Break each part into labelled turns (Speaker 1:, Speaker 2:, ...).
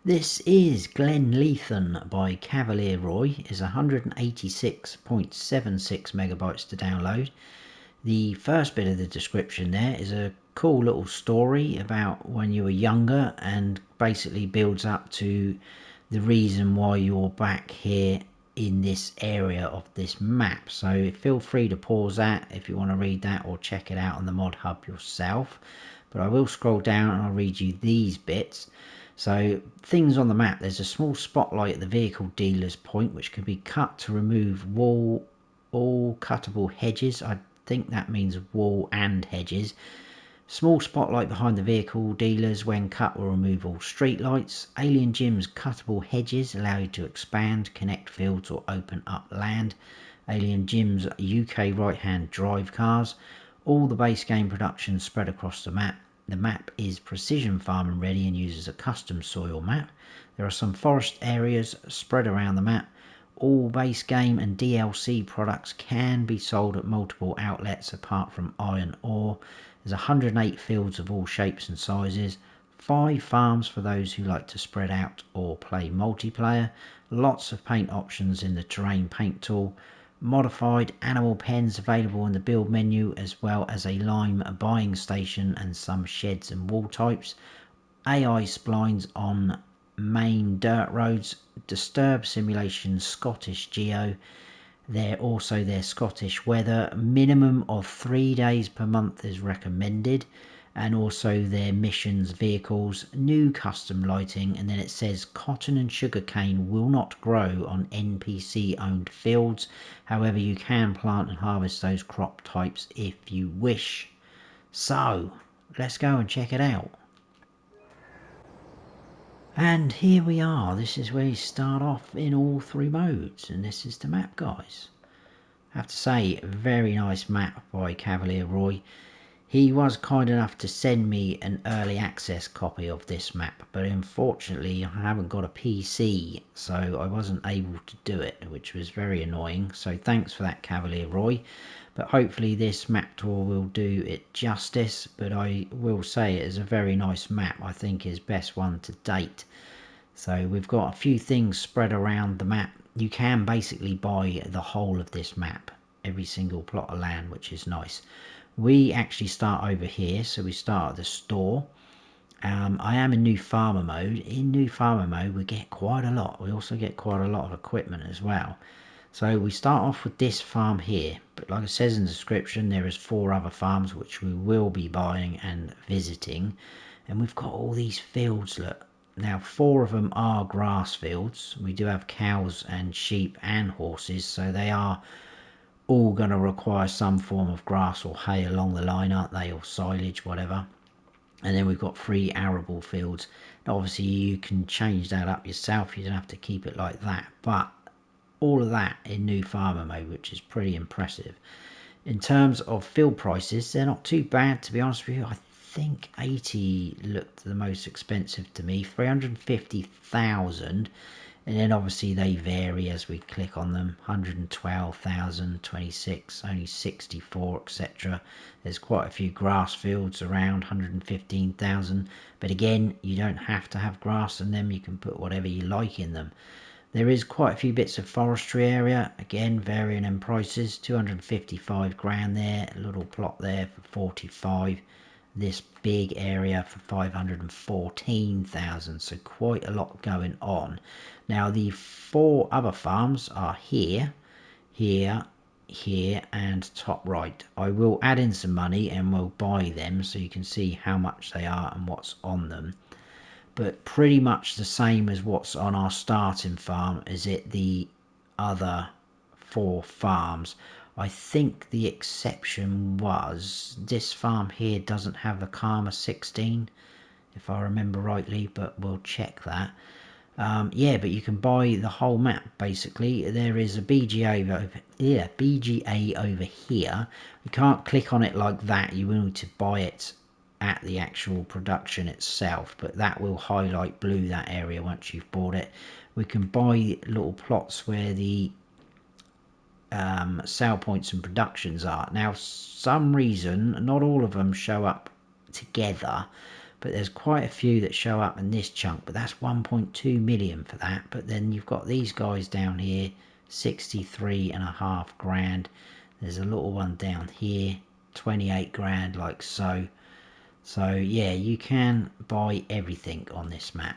Speaker 1: This is Glenleathann by Cavalier Roy. It's 186.76 megabytes to download. The first bit of the description there is a cool little story about when you were younger and basically builds up to the reason why you're back here in this area of this map. So feel free to pause that if you want to read that or check it out on the mod hub yourself. But I will scroll down and I'll read you these bits. So things on the map, there's a small spotlight at the vehicle dealer's point which can be cut to remove all cuttable hedges. I think that means wall and hedges. Small spotlight behind the vehicle dealers, when cut, will remove all streetlights. Alien Jim's cuttable hedges allow you to expand, connect fields or open up land. Alien Jim's UK right-hand drive cars. All the base game production spread across the map. The map is precision farming ready and uses a custom soil map. There are some forest areas spread around the map. All base game and DLC products can be sold at multiple outlets apart from iron ore. There's 108 fields of all shapes and sizes. 5 farms for those who like to spread out or play multiplayer. Lots of paint options in the terrain paint tool. Modified animal pens available in the build menu, as well as a lime buying station and some sheds and wall types. AI splines on main dirt roads. Disturb simulation Scottish geo. Their Scottish weather. Minimum of 3 days per month is recommended. And also their missions vehicles, new custom lighting, and then it says cotton and sugarcane will not grow on NPC owned fields. However, you can plant and harvest those crop types if you wish. So let's go and check it out. And here we are. This is where you start off in all 3 modes, and this is the map, guys. I have to say, very nice map by Cavalier Roy. He was kind enough to send me an early access copy of this map, but unfortunately I haven't got a PC, so I wasn't able to do it, which was very annoying. So thanks for that, Cavalier Roy. But hopefully this map tour will do it justice. But I will say it is a very nice map. I think is best one to date. So we've got a few things spread around the map. You can basically buy the whole of this map, every single plot of land, which is nice. We actually start over here, so we start at the store. I am in new farmer mode. In new farmer mode we get quite a lot. We also get quite a lot of equipment as well. So we start off with this farm here, but like it says in the description, there is 4 other farms which we will be buying and visiting. And we've got all these fields, look. Now 4 of them are grass fields. We do have cows and sheep and horses, so they are all going to require some form of grass or hay along the line, aren't they, or silage, whatever. And then we've got 3 arable fields. Now, obviously you can change that up yourself, you don't have to keep it like that, but all of that in new farmer mode, which is pretty impressive. In terms of field prices, they're not too bad, to be honest with you. I think 80 looked the most expensive to me, 350,000. And then obviously they vary as we click on them. 112,000, 26, only 64, etc. There's quite a few grass fields around, 115,000. But again, you don't have to have grass in them. You can put whatever you like in them. There is quite a few bits of forestry area. Again, varying in prices. 255 grand there. A little plot there for 45. This big area for 514,000, so quite a lot going on. Now the 4 other farms are here, here, here and top right. I will add in some money and we'll buy them so you can see how much they are and what's on them. But pretty much the same as what's on our starting farm as the other 4 farms. I think the exception was this farm here doesn't have a Karma 16, if I remember rightly, but we'll check that. Yeah, but you can buy the whole map basically. There is a BGA over here. You can't click on it like that. You will need to buy it at the actual production itself, but that will highlight blue that area once you've bought it. We can buy little plots where the sale points and productions are. Now some reason not all of them show up together, but there's quite a few that show up in this chunk, but that's 1.2 million for that. But then you've got these guys down here, 63.5 grand. There's a little one down here, 28 grand, like so. So yeah, you can buy everything on this map.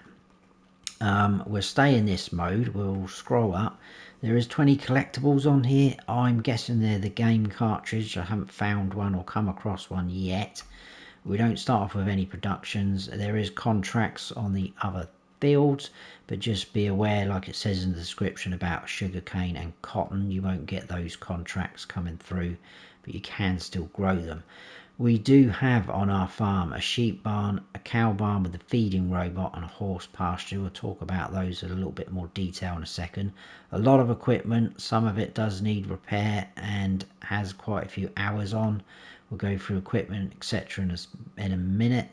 Speaker 1: We'll stay in this mode. We'll scroll up. There is 20 collectibles on here. I'm guessing they're the game cartridge. I haven't found one or come across one yet. We don't start off with any productions. There is contracts on the other fields, but just be aware, like it says in the description, about sugarcane and cotton. You won't get those contracts coming through, but you can still grow them. We do have on our farm a sheep barn, a cow barn with a feeding robot, and a horse pasture. We'll talk about those in a little bit more detail in a second. A lot of equipment, some of it does need repair and has quite a few hours on. We'll go through equipment, etc. in a minute.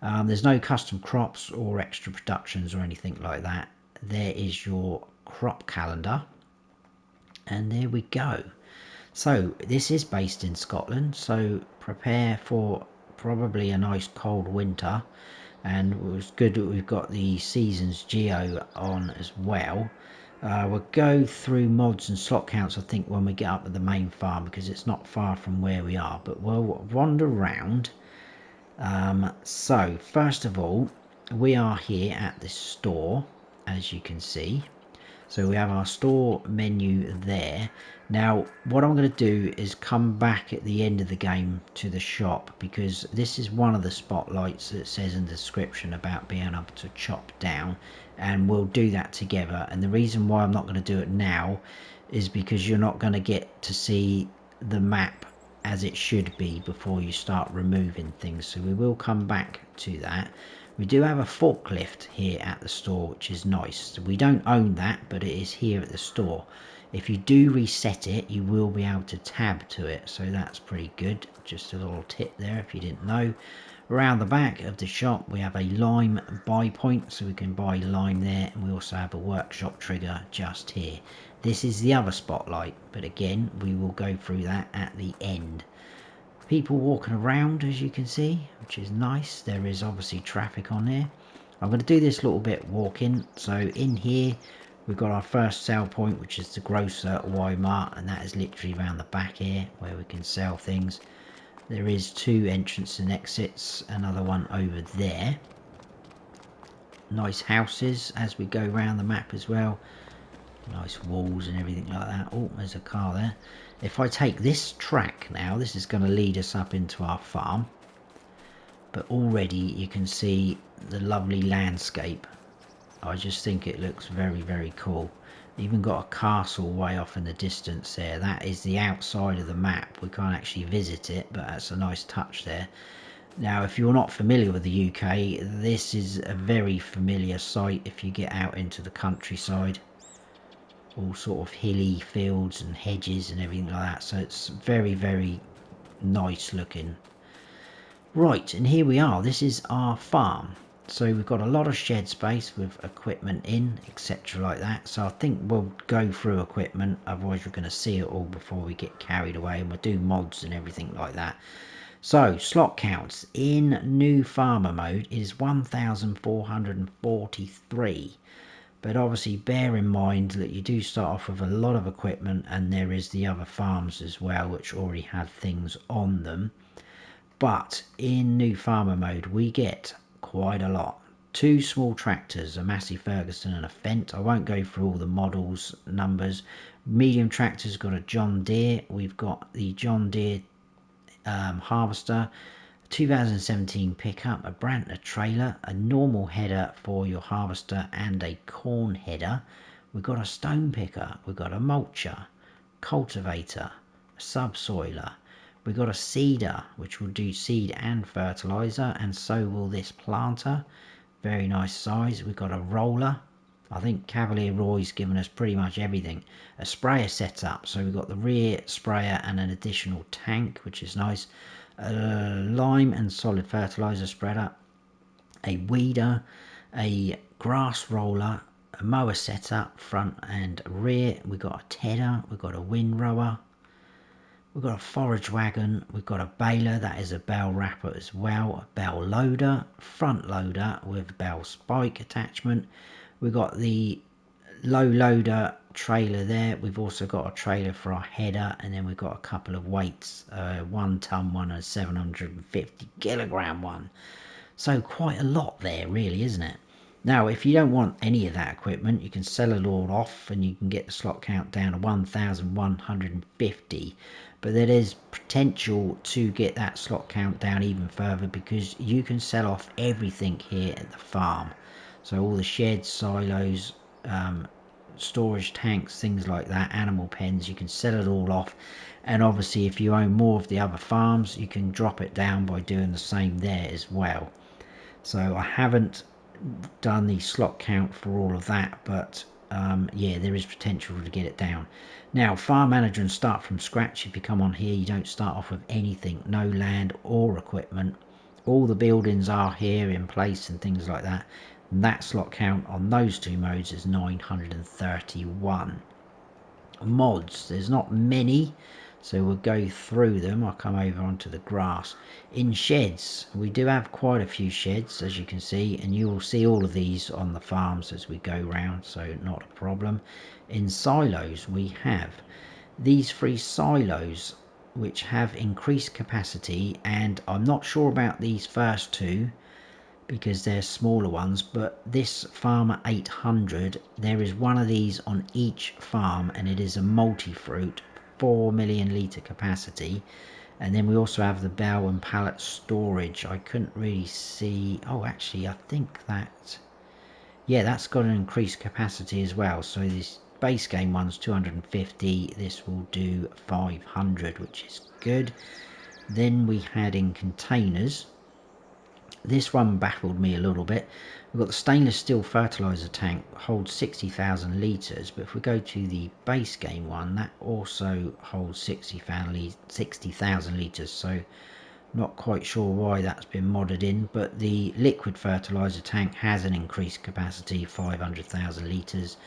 Speaker 1: There's no custom crops or extra productions or anything like that. There is your crop calendar, and there we go. So this is based in Scotland, so prepare for probably a nice cold winter. And it was good that we've got the seasons geo on as well. We'll go through mods and slot counts, I think, when we get up at the main farm, because it's not far from where we are, but we'll wander around. So first of all, we are here at the store, as you can see. So we have our store menu there. Now what I'm going to do is come back at the end of the game to the shop, because this is one of the spotlights that says in the description about being able to chop down, and we'll do that together. And the reason why I'm not going to do it now is because you're not going to get to see the map as it should be before you start removing things, so we will come back to that. We do have a forklift here at the store, which is nice. We don't own that, but it is here at the store. If you do reset it, you will be able to tab to it, so that's pretty good. Just a little tip there if you didn't know. Around the back of the shop, we have a lime buy point, so we can buy lime there, and we also have a workshop trigger just here. This is the other spotlight, but again, we will go through that at the end. People walking around, as you can see, which is nice. There is obviously traffic on there. I'm going to do this little bit walking. So in here we've got our first sell point, which is the grocer Walmart, and that is literally around the back here where we can sell things. There is 2 entrances and exits, another one over there. Nice houses as we go around the map as well. Nice walls and everything like that. Oh, there's a car there. If I take this track now, this is going to lead us up into our farm. But already you can see the lovely landscape. I just think it looks very, very cool. Even got a castle way off in the distance there. That is the outside of the map. We can't actually visit it, but that's a nice touch there. Now, if you're not familiar with the UK, this is a very familiar sight if you get out into the countryside. All sort of hilly fields and hedges and everything like that, so it's very, very nice looking. Right, and here we are. This is our farm. So we've got a lot of shed space with equipment in, etc. like that. So I think we'll go through equipment, otherwise we're going to see it all before we get carried away, and we'll do mods and everything like that. So slot counts in new farmer mode is 1,443. But obviously bear in mind that you do start off with a lot of equipment, and there is the other farms as well which already have things on them. But in new farmer mode we get quite a lot. 2 small tractors, a Massey Ferguson and a Fendt. I won't go through all the models numbers. Medium tractors got a John Deere. We've got the John Deere harvester, 2017 pickup, a Brantner trailer, a normal header for your harvester, and a corn header. We've got a stone picker, we've got a mulcher, cultivator, a subsoiler, we've got a seeder which will do seed and fertilizer, and so will this planter. Very nice size. We've got a roller. I think Cavalier Roy's given us pretty much everything. A sprayer setup, so we've got the rear sprayer and an additional tank, which is nice. A lime and solid fertilizer spreader, a weeder, a grass roller, a mower setup front and rear. We've got a tedder, we've got a windrower, We've got a forage wagon, we've got a baler, that is a bell wrapper as well, a bell loader, front loader with bell spike attachment. We've got the low loader trailer there. We've also got a trailer for our header, and then we've got a couple of weights, 1 ton one and a 750 kilogram one. So quite a lot there really, isn't it? Now if you don't want any of that equipment, you can sell it all off and you can get the slot count down to 1150, but there is potential to get that slot count down even further because you can sell off everything here at the farm. So all the sheds, silos, storage tanks, things like that, animal pens, you can sell it all off. And obviously if you own more of the other farms, you can drop it down by doing the same there as well. So I haven't done the slot count for all of that, but yeah, there is potential to get it down. Now farm manager and start from scratch. If you come on here, you don't start off with anything, no land or equipment. All the buildings are here in place and things like that. And that slot count on those two modes is 931. Mods, there's not many, so we'll go through them. I'll come over onto the grass. In sheds, we do have quite a few sheds, as you can see, and you will see all of these on the farms as we go round, so not a problem. In silos, we have these 3 silos which have increased capacity, and I'm not sure about these first 2 because they're smaller ones, but this farmer 800, there is one of these on each farm, and it is a multi-fruit, 4 million litre capacity. And then we also have the bell and pallet storage. I couldn't really see, oh actually I think that, yeah, that's got an increased capacity as well. So this base game one's 250, this will do 500, which is good. Then we had in containers, this one baffled me a little bit. We've got the stainless steel fertilizer tank, holds 60,000 litres, but if we go to the base game one, that also holds 60,000 litres, so not quite sure why that's been modded in. But the liquid fertilizer tank has an increased capacity, 500,000 litres,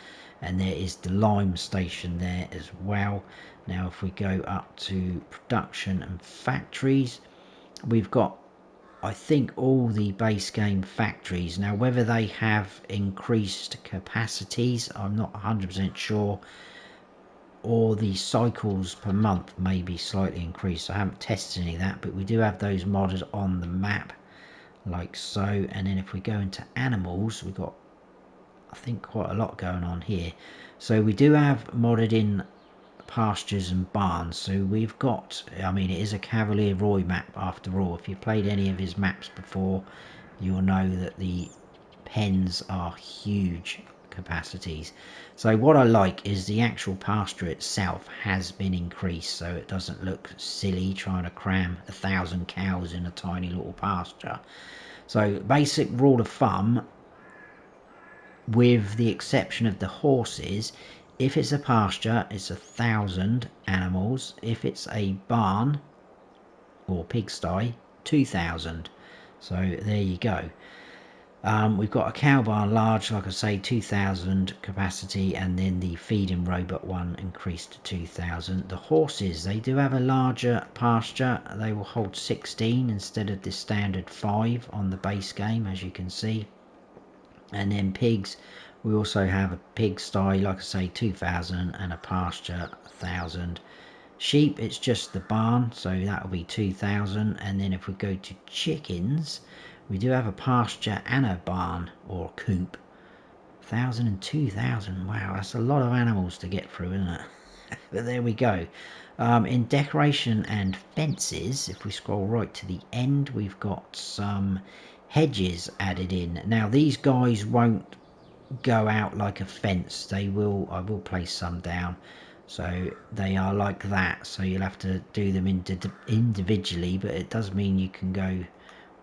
Speaker 1: and there is the lime station there as well. Now if we go up to production and factories, we've got, I think, all the base game factories. Now whether they have increased capacities, I'm not 100% sure, or the cycles per month may be slightly increased. I haven't tested any of that, but we do have those modded on the map like so. And then if we go into animals, we've got, I think, quite a lot going on here. So we do have modded in pastures and barns. So we've got, I mean, it is a Cavalier Roy map after all. If you've played any of his maps before, you'll know that the pens are huge capacities. So what I like is the actual pasture itself has been increased, so it doesn't look silly trying to cram 1,000 cows in a tiny little pasture. So basic rule of thumb, with the exception of the horses, if it's a pasture, it's 1,000 animals. If it's a barn or pigsty, 2,000. So there you go. We've got a cow barn large, like I say, 2,000 capacity, and then the feeding robot one increased to 2,000. The horses, they do have a larger pasture. They will hold 16 instead of the standard 5 on the base game, as you can see. And then pigs, we also have a pigsty, like I say, 2,000, and a pasture 1,000. Sheep, it's just the barn, so that will be 2,000. And then if we go to chickens, we do have a pasture and a barn or coop. 1,000 and 2,000. Wow, that's a lot of animals to get through, isn't it? But there we go. In decoration and fences, if we scroll right to the end, we've got some hedges added in. Now these guys won't go out like a fence. They will, I will place some down, so they are like that, so you'll have to do them individually, but it does mean you can go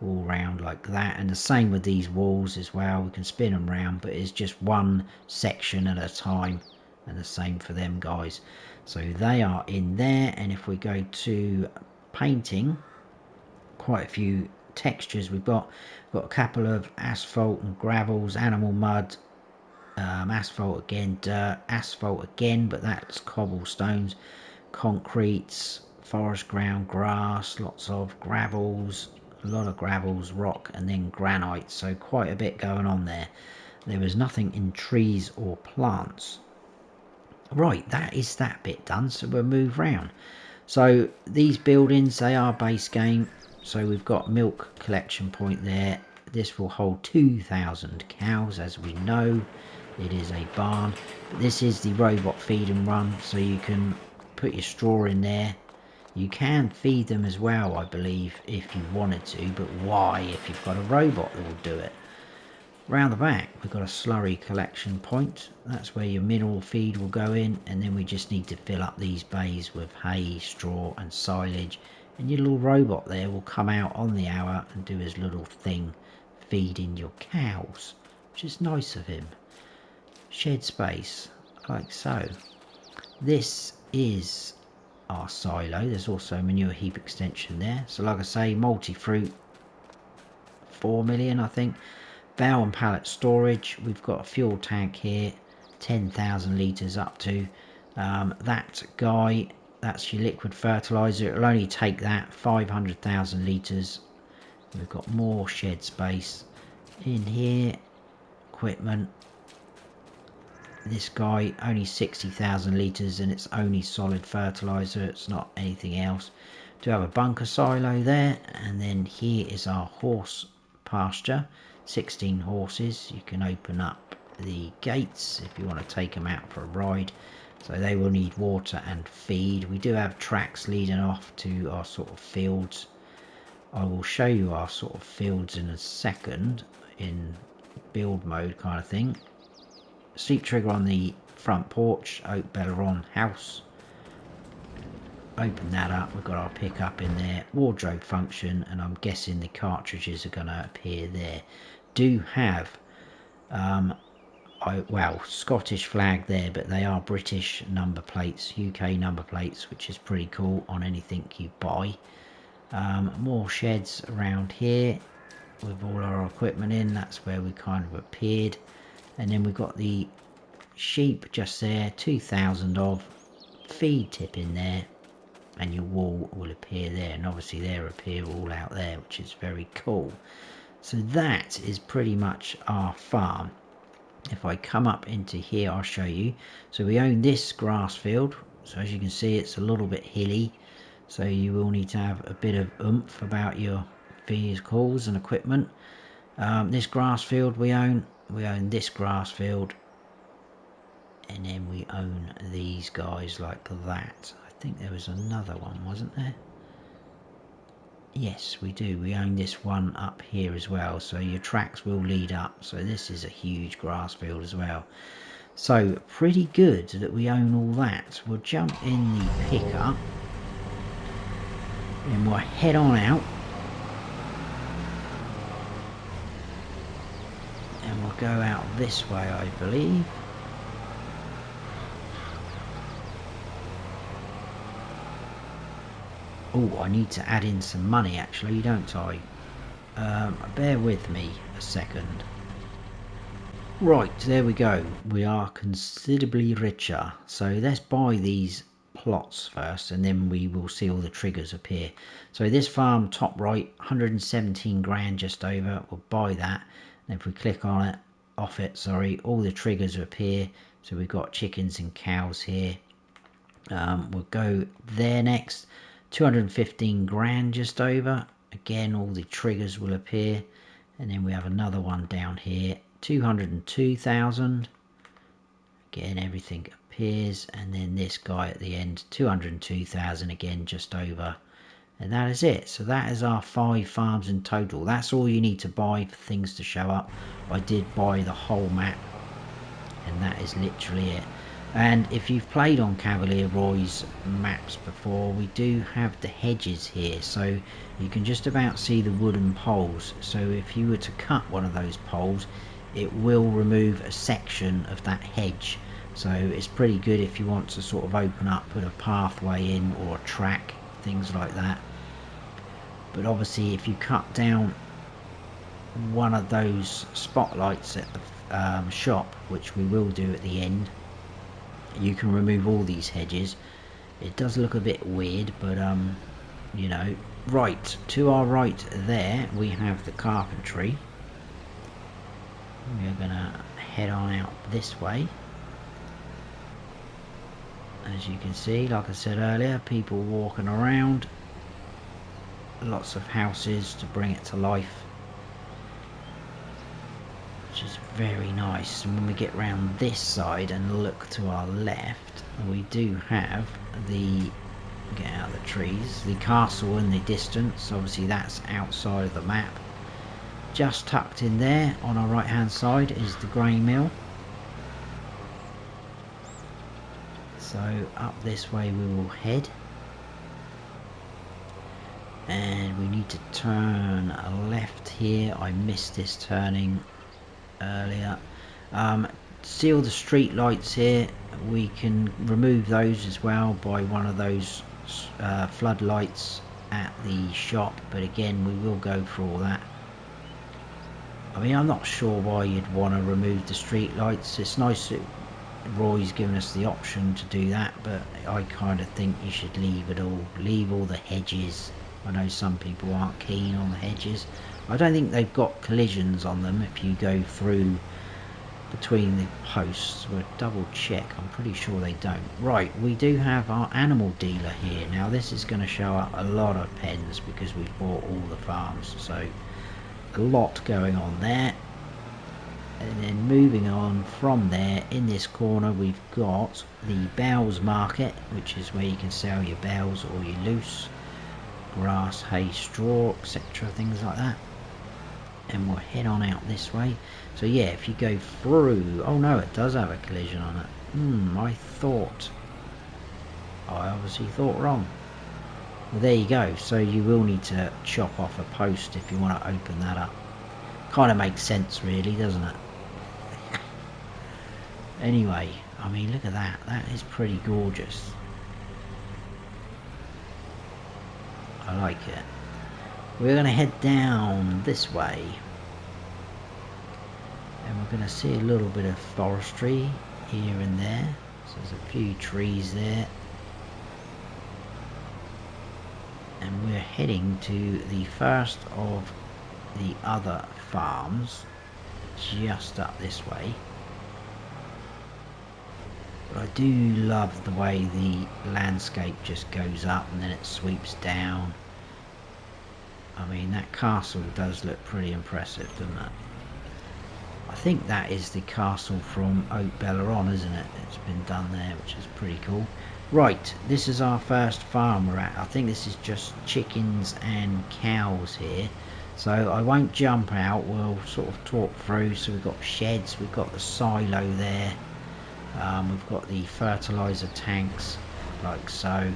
Speaker 1: all round like that. And the same with these walls as well, we can spin them round, but it's just one section at a time, and the same for them guys. So they are in there. And if we go to painting, quite a few textures. We've got a couple of asphalt and gravels, animal mud, asphalt again, dirt, asphalt again, but that's cobblestones, concretes, forest ground, grass, lots of gravels, a lot of gravels, rock, and then granite. So quite a bit going on there. There was nothing in trees or plants. Right, that is that bit done, so we'll move round. So these buildings, they are base game. So we've got milk collection point there. This will hold 2,000 cows, as we know. It is a barn. But this is the robot feed and run, so you can put your straw in there. You can feed them as well, I believe, if you wanted to, but why if you've got a robot that will do it? Round the back, we've got a slurry collection point. That's where your mineral feed will go in, and then we just need to fill up these bays with hay, straw and silage, and your little robot there will come out on the hour and do his little thing, feeding your cows, which is nice of him. Shed space, like so. This is our silo. There's also a manure heap extension there. So like I say, multi-fruit, 4 million I think. Bow and pallet storage. We've got a fuel tank here, 10,000 litres up to. That guy, that's your liquid fertiliser. It'll only take that, 500,000 litres. We've got more shed space in here. Equipment. This guy, only 60,000 litres, and it's only solid fertiliser. It's not anything else. Do have a bunker silo there, and then here is our horse pasture. 16 horses. You can open up the gates if you want to take them out for a ride, so they will need water and feed. We do have tracks leading off to our sort of fields. I will show you our sort of fields in a second in build mode kind of thing. Sleep trigger on the front porch. Oak Belleron house. Open that up. We've got our pickup in there. Wardrobe function, and I'm guessing the cartridges are going to appear there. Do have well, Scottish flag there, but they are British number plates, UK number plates, which is pretty cool on anything you buy. More sheds around here with all our equipment in. That's where we kind of appeared. And then we've got the sheep just there, 2,000 of feed tip in there, and your wool will appear there, and obviously they appear all out there, which is very cool. So that is pretty much our farm. If I come up into here, I'll show you. So we own this grass field. So as you can see, it's a little bit hilly, so you will need to have a bit of oomph about your vehicles and equipment. This grass field we own this grass field, and then we own these guys like that. I think there was another one, wasn't there? Yes, we do. We own this one up here as well, so your tracks will lead up. So this is a huge grass field as well. So pretty good that we own all that. We'll jump in the pickup and we'll head on out, and we'll go out this way, I believe. Oh, I need to add in some money actually, don't I? Bear with me a second. Right, there we go. We are considerably richer. So let's buy these plots first, and then we will see all the triggers appear. So this farm, top right, 117 grand just over. We'll buy that. And if we click on it, all the triggers appear. So we've got chickens and cows here. We'll go there next. 215 grand just over. Again, all the triggers will appear. And then we have another one down here, 202,000. Again, everything appears. And then this guy at the end, 202,000 again, just over. And that is it. So that is our 5 farms in total. That's all you need to buy for things to show up. I did buy the whole map, and that is literally it. And if you've played on Cavalier Roy's maps before, we do have the hedges here, so you can just about see the wooden poles. So if you were to cut one of those poles, it will remove a section of that hedge. So it's pretty good if you want to sort of open up, put a pathway in or a track, things like that. But obviously if you cut down one of those spotlights at the shop, which we will do at the end, you can remove all these hedges. It does look a bit weird, but you know. Right, to our right there we have the carpentry. We're gonna head on out this way. As you can see, like I said earlier, people walking around, lots of houses to bring it to life, which is very nice. And when we get round this side and look to our left, we do have the, get out of the trees, the castle in the distance. Obviously that's outside of the map. Just tucked in there on our right hand side is the grain mill. So up this way we will head, and we need to turn left here. I missed this turning earlier. See all the street lights here, we can remove those as well by one of those floodlights at the shop, but again we will go through all that. I mean, I'm not sure why you'd want to remove the street lights. It's nice that Roy's given us the option to do that, but I kind of think you should leave it all. Leave all the hedges. I know some people aren't keen on the hedges. I don't think they've got collisions on them if you go through between the posts. We'll double check. I'm pretty sure they don't. Right, we do have our animal dealer here. Now this is going to show up a lot of pens because we've bought all the farms, so a lot going on there. And then moving on from there, in this corner we've got the bales market, which is where you can sell your bales or your loose grass, hay, straw, etc., things like that. And we'll head on out this way. So yeah, if you go through, oh no, it does have a collision on it. I obviously thought wrong. Well, there you go. So you will need to chop off a post if you want to open that up. Kind of makes sense really, doesn't it? Anyway, I mean, look at that. That is pretty gorgeous. I like it. We're going to head down this way. And we're going to see a little bit of forestry here and there. So there's a few trees there. And we're heading to the first of the other farms just up this way. But I do love the way the landscape just goes up and then it sweeps down. I mean, that castle does look pretty impressive, doesn't it? I think that is the castle from Oak Belleron, isn't it? It's been done there, which is pretty cool. Right, this is our first farm we're at. I think this is just chickens and cows here. So I won't jump out, we'll sort of talk through. So we've got sheds, we've got the silo there. We've got the fertilizer tanks, like so.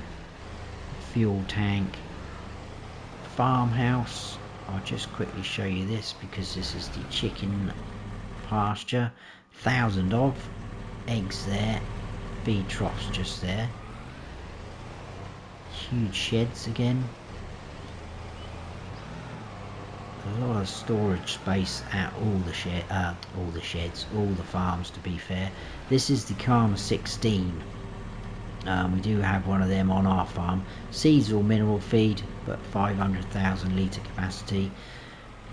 Speaker 1: Fuel tank. Farmhouse. I'll just quickly show you this because this is the chicken pasture. 1,000 of eggs there. Feed troughs just there. Huge sheds again. A lot of storage space at all the sheds, all the farms to be fair. This is the Karma 16. We do have one of them on our farm. Seasonal mineral feed, but 500,000 litre capacity.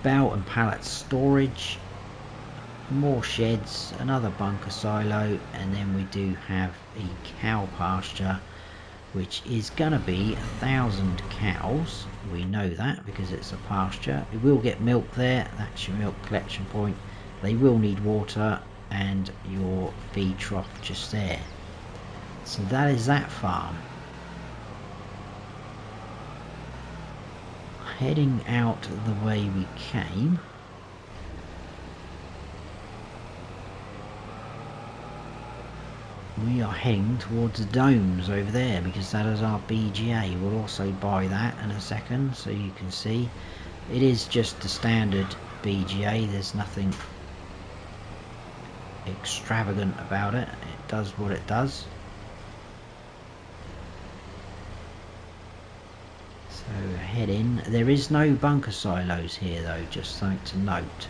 Speaker 1: Belt and pallet storage. More sheds, another bunker silo, and then we do have a cow pasture, which is going to be 1,000 cows. We know that because it's a pasture. It will get milk there. That's your milk collection point. They will need water and your feed trough just there. So that is that farm. Heading out the way we came. We are heading towards the domes over there because that is our BGA. We'll also buy that in a second so you can see. It is just the standard BGA. There's nothing extravagant about it. It does what it does. So head in. There is no bunker silos here though, just something to note.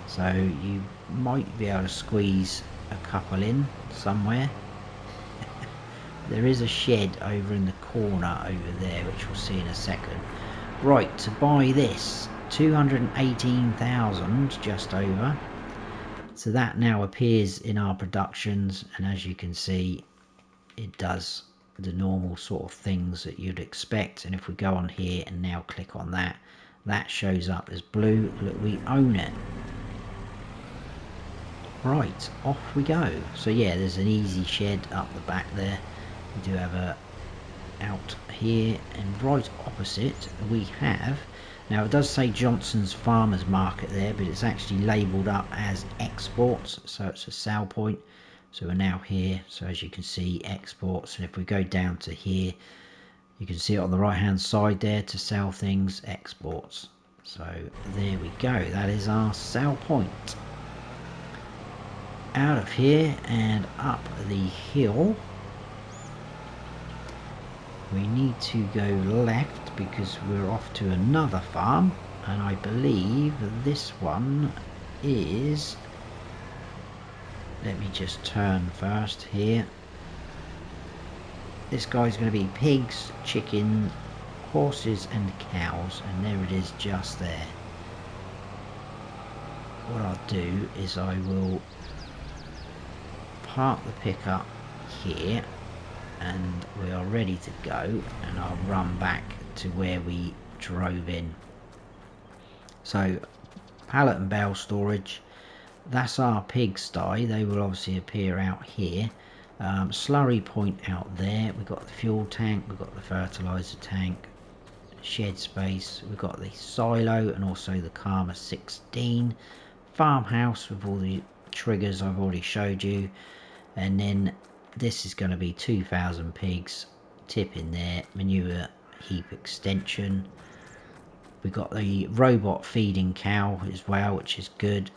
Speaker 1: So you might be able to squeeze a couple in somewhere. there is a shed over in the corner over there, which we'll see in a second. Right, to buy this, 218,000 just over. So that now appears in our productions, and as you can see, it does the normal sort of things that you'd expect. And if we go on here and now click on that, that shows up as blue. Look, we own it. Right, off we go. So yeah, there's an easy shed up the back there. We do have a out here, and right opposite we have, now it does say Johnson's Farmers Market there, but it's actually labelled up as exports, so it's a sale point. So we're now here, so as you can see, exports, and if we go down to here, you can see it on the right hand side there, to sell things, exports. So there we go, that is our sale point. Out of here and up the hill, we need to go left because we're off to another farm, and I believe this one is, let me just turn first here, this guy's going to be pigs, chickens, horses and cows, and there it is just there. What I'll do is I will park the pickup here, and we are ready to go, and I'll run back to where we drove in. So pallet and bale storage, that's our pigsty. They will obviously appear out here. Slurry point out there. We've got the fuel tank, we've got the fertilizer tank, shed space, we've got the silo, and also the Karma 16 farmhouse with all the triggers I've already showed you. And then this is going to be 2,000 pigs, tip in there, manure heap extension. We've got the robot feeding cow as well, which is good.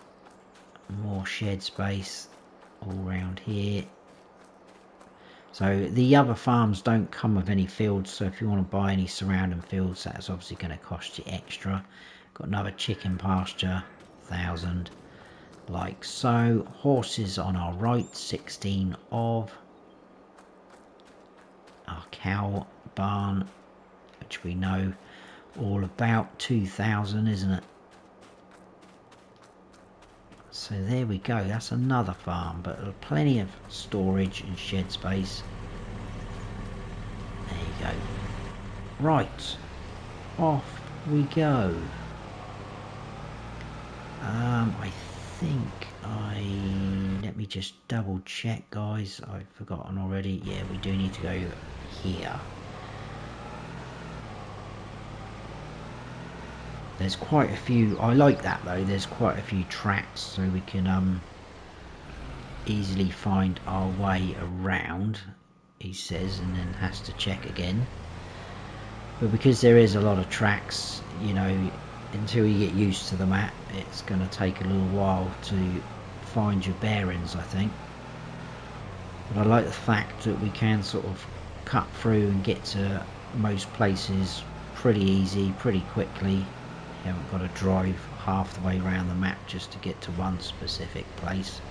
Speaker 1: More shed space all around here. So the other farms don't come with any fields, so if you want to buy any surrounding fields, that's obviously going to cost you extra. Got another chicken pasture, 1,000, like so. Horses on our right, 16 of. Our cow barn, which we know all about, 2,000, isn't it? So there we go, that's another farm, but plenty of storage and shed space. There you go. Right, off we go. I think let me just double check, guys, I've forgotten already. Yeah, we do need to go here. There's quite a few, I like that though, there's quite a few tracks, so we can easily find our way around, he says, and then has to check again. But because there is a lot of tracks, you know, until you get used to the map, it's going to take a little while to find your bearings, I think. But I like the fact that we can sort of cut through and get to most places pretty easy, pretty quickly. You haven't got to drive half the way around the map just to get to one specific place.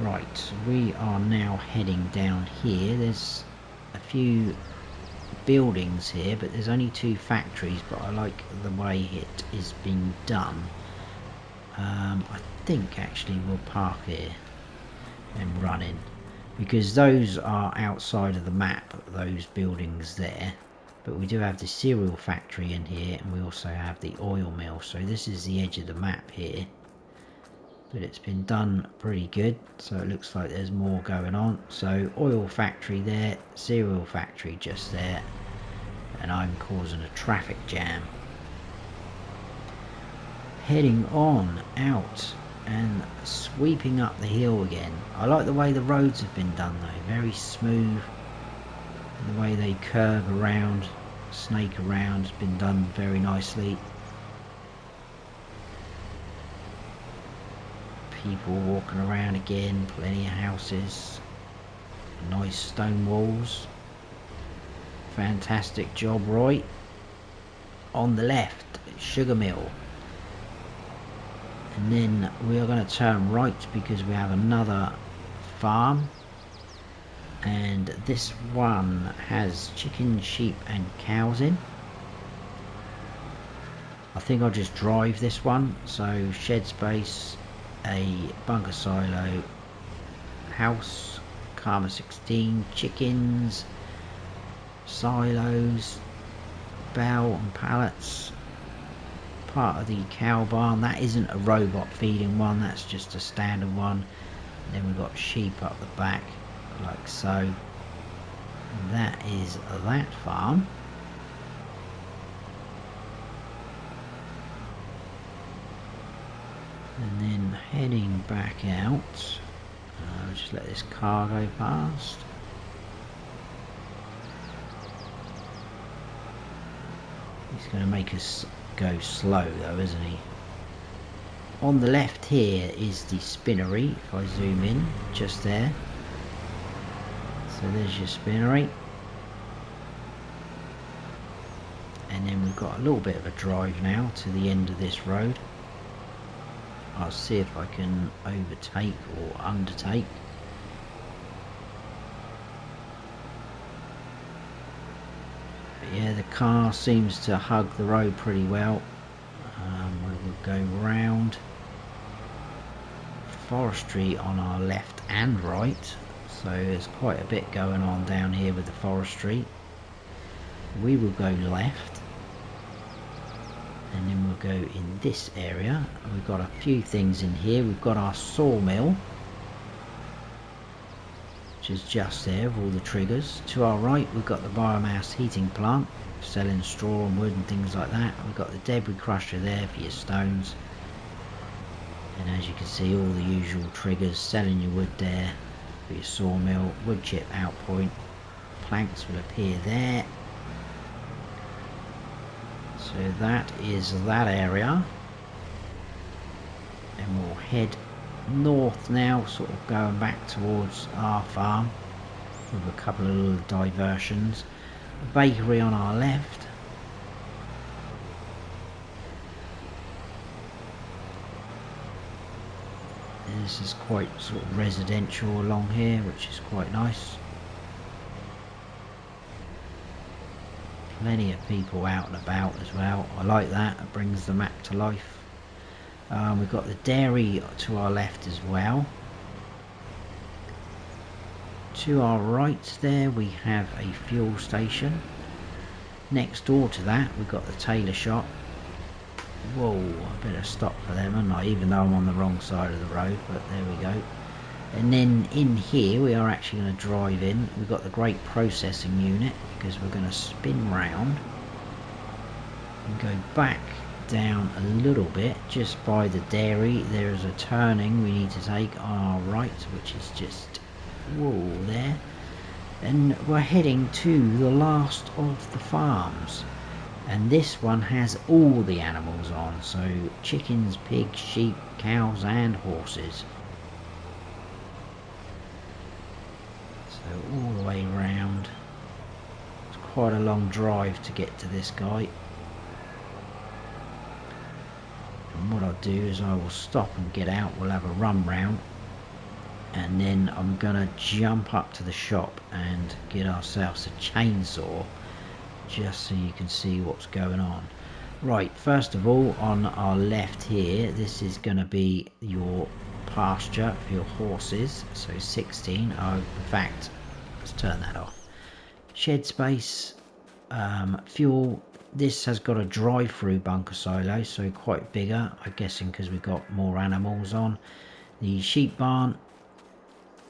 Speaker 1: Right, we are now heading down here. There's a few buildings here, but there's only 2 factories, but I like the way it is being done. I think actually we'll park here and run in, because those are outside of the map, those buildings there. But we do have the cereal factory in here, and we also have the oil mill, so this is the edge of the map here. But it's been done pretty good, so it looks like there's more going on. So oil factory there, cereal factory just there, and I'm causing a traffic jam. Heading on out and sweeping up the hill again. I like the way the roads have been done though, very smooth. The way they curve around, snake around, has been done very nicely. People walking around again, plenty of houses, nice stone walls. Fantastic job, Roy. On the left, sugar mill. And then we are going to turn right because we have another farm, and this one has chickens, sheep and cows in. I think I'll just drive this one. So shed space, a bunker silo, house, Karma 16, chickens, silos, bell and pallets, part of the cow barn. That isn't a robot feeding one, that's just a standard one. And then we've got sheep up the back like so. And that is that farm. And then heading back out, just let this car go past. He's going to make us go slow though, isn't he? On the left here is the spinnery. If I zoom in, just there. So there's your spinnery. And then we've got a little bit of a drive now to the end of this road. I'll see if I can overtake or undertake. But yeah, the car seems to hug the road pretty well. We will go round. Forestry on our left and right, so there's quite a bit going on down here with the forestry. We will go left, and then we'll go in this area. We've got a few things in here. We've got our sawmill, which is just there with all the triggers. To our right we've got the biomass heating plant, selling straw and wood and things like that. We've got the debris crusher there for your stones, and as you can see, all the usual triggers, selling your wood there for your sawmill. Wood chip out point, planks will appear there. So that is that area, and we'll head north now, sort of going back towards our farm with a couple of little diversions. A bakery on our left. And this is quite sort of residential along here, which is quite nice. Plenty of people out and about as well. I like that, it brings the map to life. We've got the dairy to our left as well. To our right there we have a fuel station. Next door to that we've got the tailor shop. Whoa, I better stop for them, haven't I? Even though I'm on the wrong side of the road, but there we go. And then in here we are actually going to drive in. We've got the great processing unit, because we're going to spin round and go back down a little bit just by the dairy. There is a turning we need to take on our right, which is just whoa there, and we're heading to the last of the farms, and this one has all the animals on, so chickens, pigs, sheep, cows and horses. So all the way round. It's quite a long drive to get to this guy. And what I'll do is I will stop and get out. We'll have a run round, and then I'm gonna jump up to the shop and get ourselves a chainsaw, just so you can see what's going on. Right, first of all, on our left here, this is gonna be your pasture for your horses, so 16. In fact, let's turn that off. Shed space, fuel. This has got a drive-through bunker silo, so quite bigger, I'm guessing because we've got more animals on. The sheep barn,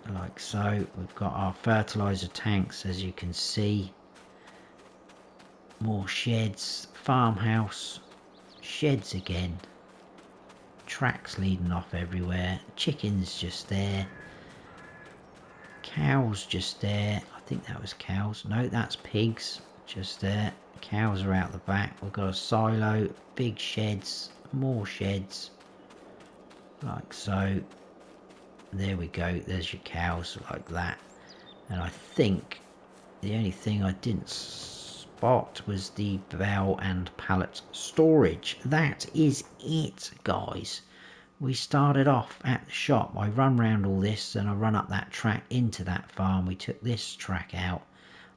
Speaker 1: like so. We've got our fertilizer tanks, as you can see. More sheds, farmhouse, sheds again. Tracks leading off everywhere. Chickens just there. Cows just there. I think that was cows. No, that's pigs just there. Cows are out the back. We've got a silo, big sheds, more sheds, like so. There we go, there's your cows, like that. And I think the only thing I didn't spot was the bell and pallet storage. That is it, guys. we started off at the shop. I run round all this and I run up that track into that farm. We took this track out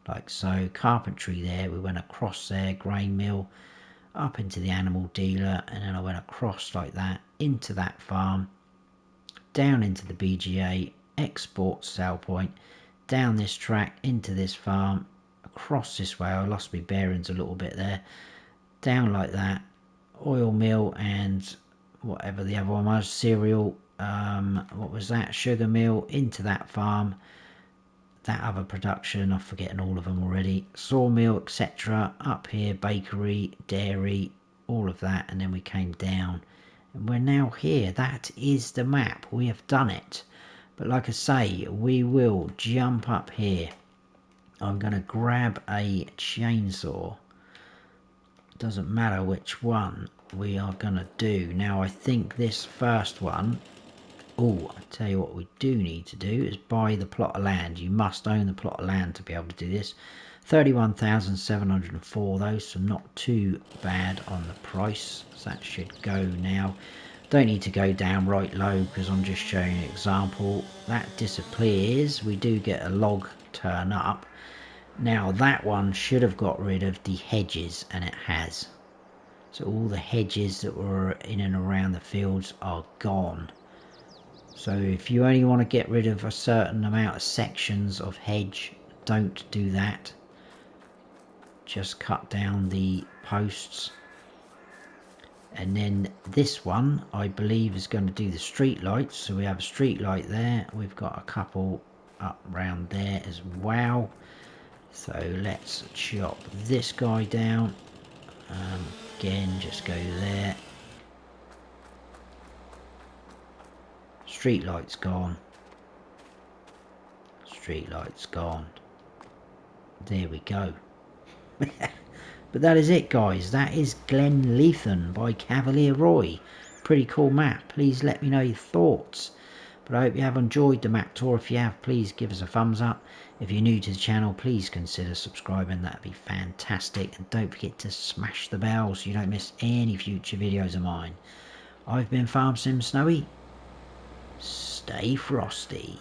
Speaker 1: like so, carpentry there, we went across there, grain mill, up into the animal dealer, and then I went across like that into that farm, down into the BGA, export sale point, down this track into this farm, across this way. I lost my bearings a little bit there, down like that, oil mill and whatever the other one was, cereal, what was that, sugar mill, into that farm, that other production, I'm forgetting all of them already, sawmill, etc. Up here, bakery, dairy, all of that, and then we came down and we're now here. That is the map. We have done it. But like I say, we will jump up here. I'm going to grab a chainsaw. Doesn't matter which one we are going to do. Now I think this first one, oh, I tell you what we do need to do is buy the plot of land. You must own the plot of land to be able to do this. 31,704 though, so not too bad on the price. So that should go now. Don't need to go down right low because I'm just showing you an example. That disappears. We do get a log turn up. Now that one should have got rid of the hedges, and it has. So all the hedges that were in and around the fields are gone. So if you only want to get rid of a certain amount of sections of hedge, don't do that. Just cut down the posts. And then this one, I believe, is going to do the street lights. So we have a street light there. We've got a couple up round there as well. So let's chop this guy down. Again, just go there. Street lights gone. Street lights gone. There we go. But that is it, guys. That is Glenleathann by Cavalier Roy. Pretty cool map. Please let me know your thoughts. But I hope you have enjoyed the map tour. If you have, please give us a thumbs up. If you're new to the channel, please consider subscribing. That'd be fantastic. And don't forget to smash the bell so you don't miss any future videos of mine. I've been Farm Sim Snowy. Stay frosty.